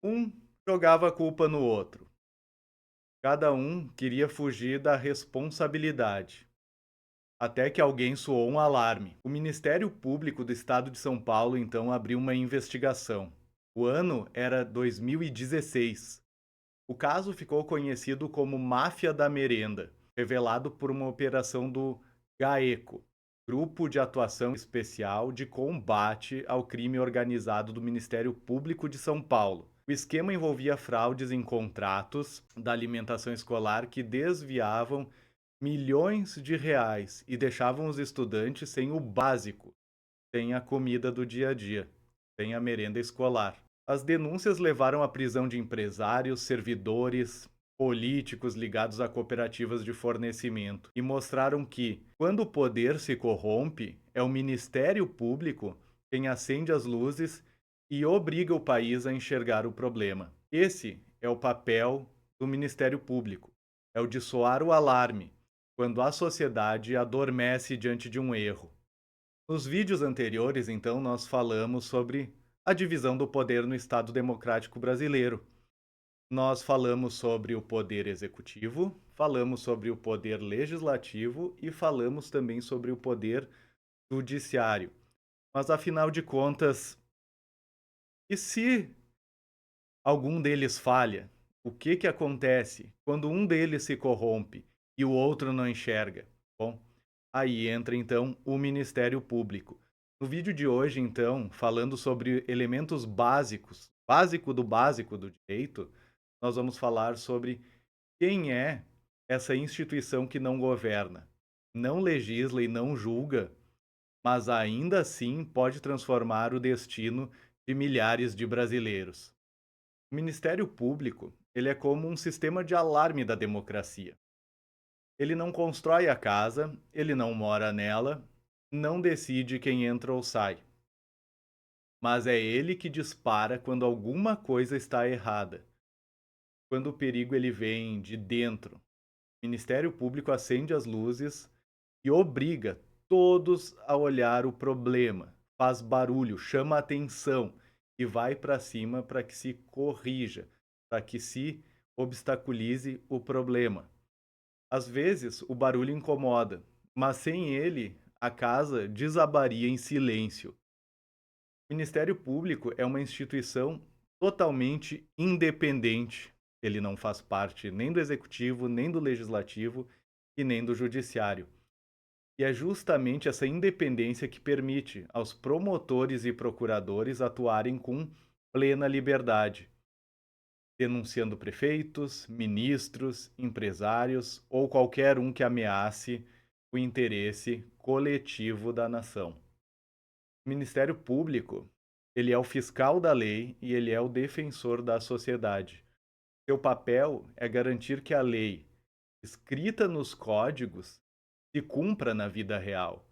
Um jogava a culpa no outro. Cada um queria fugir da responsabilidade. Até que alguém soou um alarme. O Ministério Público do Estado de São Paulo então abriu uma investigação. O ano era 2016. O caso ficou conhecido como Máfia da Merenda, revelado por uma operação do GAECO, Grupo de Atuação Especial de Combate ao Crime Organizado do Ministério Público de São Paulo. O esquema envolvia fraudes em contratos da alimentação escolar que desviavam milhões de reais e deixavam os estudantes sem o básico, sem a comida do dia a dia, sem a merenda escolar. As denúncias levaram à prisão de empresários, servidores, políticos ligados a cooperativas de fornecimento e mostraram que, quando o poder se corrompe, é o Ministério Público quem acende as luzes e obriga o país a enxergar o problema. Esse é o papel do Ministério Público, é o de soar o alarme quando a sociedade adormece diante de um erro. Nos vídeos anteriores, então, nós falamos sobre a divisão do poder no Estado Democrático Brasileiro. Nós falamos sobre o poder executivo, falamos sobre o poder legislativo e falamos também sobre o poder judiciário. Mas afinal de contas, e se algum deles falha? O que acontece quando um deles se corrompe e o outro não enxerga? Bom, aí entra então o Ministério Público. No vídeo de hoje, então, falando sobre elementos básicos, básico do direito, nós vamos falar sobre quem é essa instituição que não governa, não legisla e não julga, mas ainda assim pode transformar o destino de milhares de brasileiros. O Ministério Público, ele é como um sistema de alarme da democracia. Ele não constrói a casa, ele não mora nela, não decide quem entra ou sai. Mas é ele que dispara quando alguma coisa está errada. Quando o perigo ele vem de dentro. O Ministério Público acende as luzes e obriga todos a olhar o problema. Faz barulho, chama atenção e vai para cima para que se corrija, para que se obstaculize o problema. Às vezes, o barulho incomoda, mas sem ele, a casa desabaria em silêncio. O Ministério Público é uma instituição totalmente independente. Ele não faz parte nem do executivo, nem do legislativo e nem do judiciário. E é justamente essa independência que permite aos promotores e procuradores atuarem com plena liberdade, denunciando prefeitos, ministros, empresários ou qualquer um que ameace o interesse coletivo da nação. O Ministério Público, ele é o fiscal da lei e ele é o defensor da sociedade. Seu papel é garantir que a lei, escrita nos códigos, se cumpra na vida real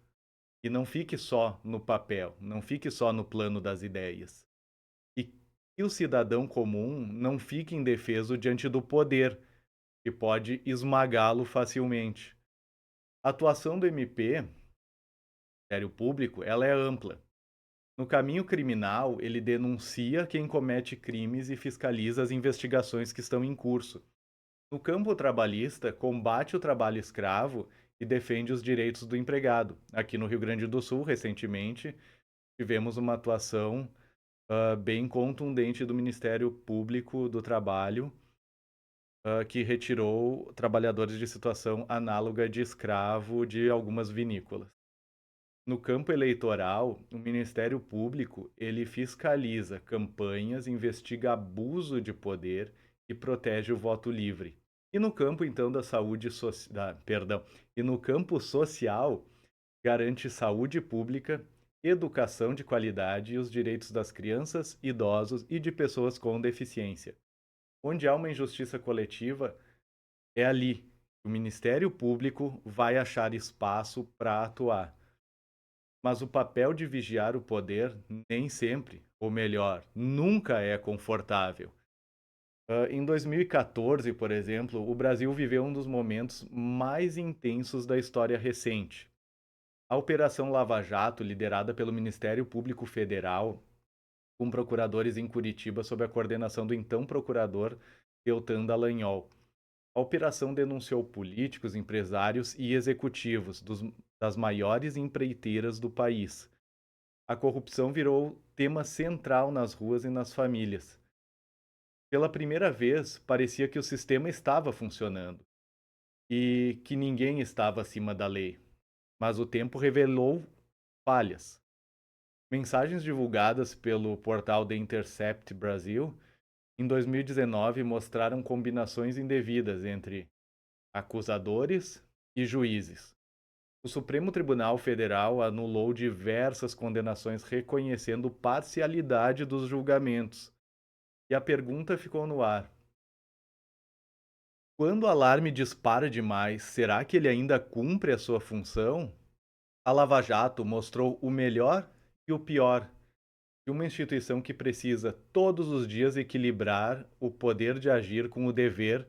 e não fique só no papel, não fique só no plano das ideias. E que o cidadão comum não fique indefeso diante do poder, que pode esmagá-lo facilmente. A atuação do MP, Ministério Público, ela é ampla. No caminho criminal, ele denuncia quem comete crimes e fiscaliza as investigações que estão em curso. No campo trabalhista, combate o trabalho escravo e defende os direitos do empregado. Aqui no Rio Grande do Sul, recentemente, tivemos uma atuação bem contundente do Ministério Público do Trabalho, que retirou trabalhadores de situação análoga de escravo de algumas vinícolas. No campo eleitoral, o Ministério Público, ele fiscaliza campanhas, investiga abuso de poder e protege o voto livre. E no campo, então, da saúde e no campo social, garante saúde pública, educação de qualidade e os direitos das crianças, idosos e de pessoas com deficiência. Onde há uma injustiça coletiva, é ali que o Ministério Público vai achar espaço para atuar. Mas o papel de vigiar o poder nem sempre, ou melhor, nunca é confortável. Em 2014, por exemplo, o Brasil viveu um dos momentos mais intensos da história recente. A Operação Lava Jato, liderada pelo Ministério Público Federal, com procuradores em Curitiba sob a coordenação do então procurador Deltan Dallagnol. A operação denunciou políticos, empresários e executivos das maiores empreiteiras do país. A corrupção virou tema central nas ruas e nas famílias. Pela primeira vez, parecia que o sistema estava funcionando e que ninguém estava acima da lei. Mas o tempo revelou falhas. Mensagens divulgadas pelo portal The Intercept Brasil em 2019 mostraram combinações indevidas entre acusadores e juízes. O Supremo Tribunal Federal anulou diversas condenações reconhecendo parcialidade dos julgamentos. E a pergunta ficou no ar: quando o alarme dispara demais, será que ele ainda cumpre a sua função? A Lava Jato mostrou o melhor e o pior de uma instituição que precisa todos os dias equilibrar o poder de agir com o dever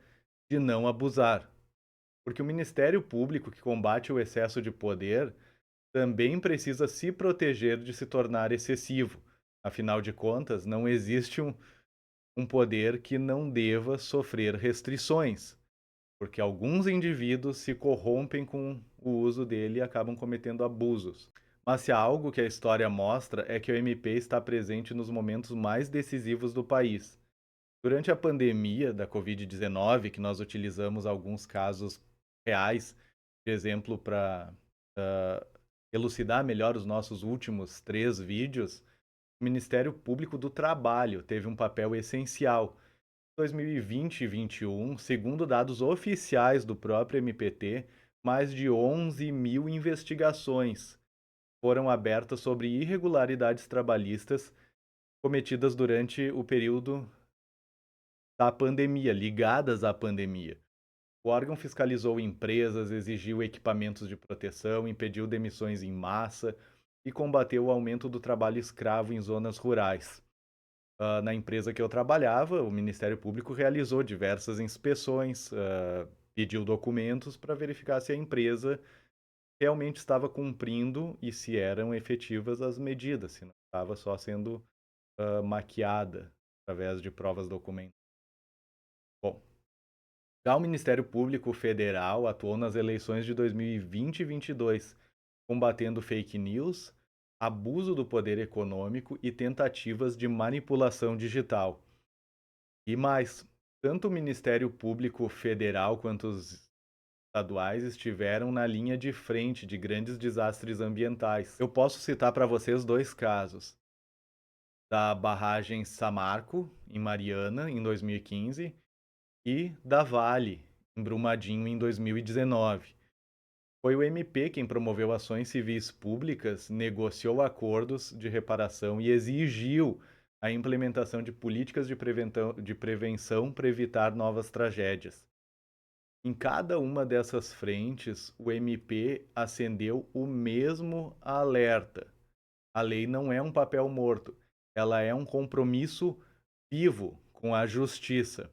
de não abusar. Porque o Ministério Público, que combate o excesso de poder, também precisa se proteger de se tornar excessivo. Afinal de contas, não existe um poder que não deva sofrer restrições, porque alguns indivíduos se corrompem com o uso dele e acabam cometendo abusos. Mas se há algo que a história mostra é que o MP está presente nos momentos mais decisivos do país. Durante a pandemia da Covid-19, que nós utilizamos alguns casos reais de exemplo para elucidar melhor os nossos últimos 3 vídeos, o Ministério Público do Trabalho teve um papel essencial. Em 2020 e 2021, segundo dados oficiais do próprio MPT, mais de 11 mil investigações foram abertas sobre irregularidades trabalhistas cometidas durante o período da pandemia, ligadas à pandemia. O órgão fiscalizou empresas, exigiu equipamentos de proteção, impediu demissões em massa e combateu o aumento do trabalho escravo em zonas rurais. Na empresa que eu trabalhava, o Ministério Público realizou diversas inspeções, pediu documentos para verificar se a empresa realmente estava cumprindo e se eram efetivas as medidas, se não estava só sendo maquiada através de provas documentais. Bom, já o Ministério Público Federal atuou nas eleições de 2020 e 2022, combatendo fake news, abuso do poder econômico e tentativas de manipulação digital. E mais, tanto o Ministério Público Federal quanto os estaduais estiveram na linha de frente de grandes desastres ambientais. Eu posso citar para vocês 2 casos: da barragem Samarco, em Mariana, em 2015, e da Vale, em Brumadinho, em 2019. Foi o MP quem promoveu ações civis públicas, negociou acordos de reparação e exigiu a implementação de políticas de prevenção para evitar novas tragédias. Em cada uma dessas frentes, o MP acendeu o mesmo alerta. A lei não é um papel morto, ela é um compromisso vivo com a justiça.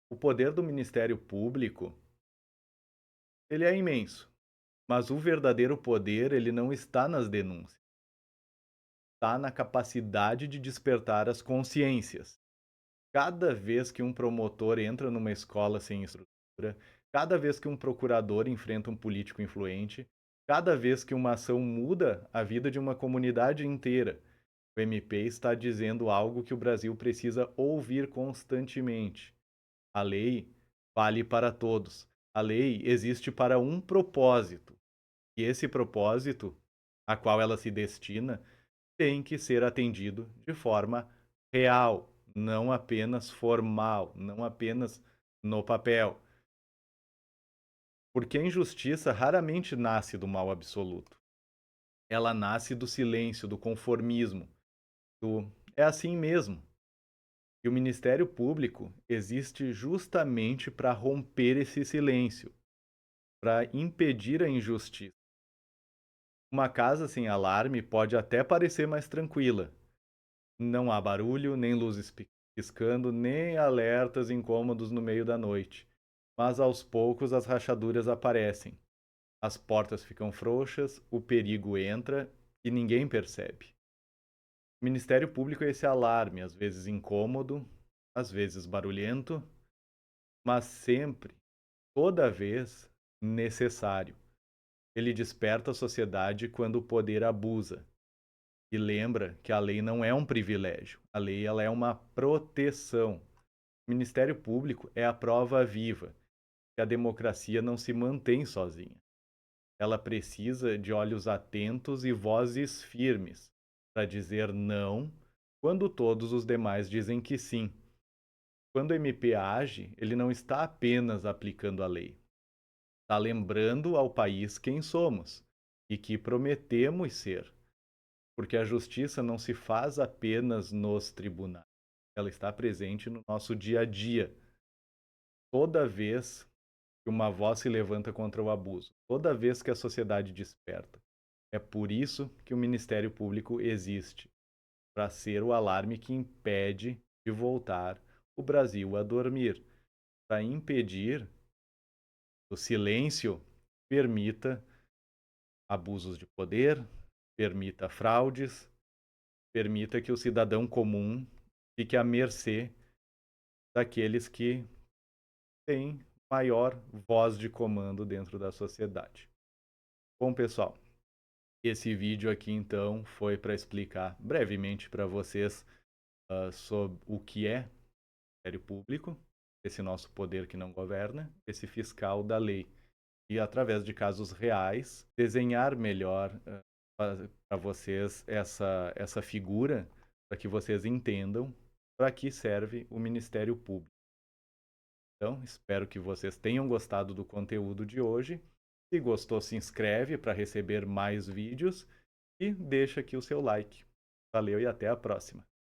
O poder do Ministério Público, ele é imenso, mas o verdadeiro poder, ele não está nas denúncias, está na capacidade de despertar as consciências. Cada vez que um promotor entra numa escola sem estrutura, cada vez que um procurador enfrenta um político influente, cada vez que uma ação muda a vida de uma comunidade inteira, o MP está dizendo algo que o Brasil precisa ouvir constantemente. A lei vale para todos. A lei existe para um propósito. E esse propósito, a qual ela se destina, tem que ser atendido de forma real, não apenas formal, não apenas no papel. Porque a injustiça raramente nasce do mal absoluto. Ela nasce do silêncio, do conformismo, do é assim mesmo. E o Ministério Público existe justamente para romper esse silêncio, para impedir a injustiça. Uma casa sem alarme pode até parecer mais tranquila. Não há barulho, nem luzes piscando, nem alertas incômodos no meio da noite. Mas aos poucos as rachaduras aparecem. As portas ficam frouxas, o perigo entra e ninguém percebe. O Ministério Público é esse alarme, às vezes incômodo, às vezes barulhento, mas sempre, toda vez, necessário. Ele desperta a sociedade quando o poder abusa e lembra que a lei não é um privilégio, a lei ela é uma proteção. O Ministério Público é a prova viva que a democracia não se mantém sozinha. Ela precisa de olhos atentos e vozes firmes para dizer não quando todos os demais dizem que sim. Quando o MP age, ele não está apenas aplicando a lei, está lembrando ao país quem somos e que prometemos ser, porque a justiça não se faz apenas nos tribunais, ela está presente no nosso dia a dia. Toda vez que uma voz se levanta contra o abuso, toda vez que a sociedade desperta. É por isso que o Ministério Público existe, para ser o alarme que impede de voltar o Brasil a dormir, para impedir que o silêncio permita abusos de poder, permita fraudes, permita que o cidadão comum fique à mercê daqueles que têm maior voz de comando dentro da sociedade. Bom, pessoal, esse vídeo aqui então foi para explicar brevemente para vocês sobre o que é Ministério Público, esse nosso poder que não governa, esse fiscal da lei. E através de casos reais, desenhar melhor para vocês essa figura, para que vocês entendam para que serve o Ministério Público. Então, espero que vocês tenham gostado do conteúdo de hoje. Se gostou, se inscreve para receber mais vídeos e deixa aqui o seu like. Valeu e até a próxima.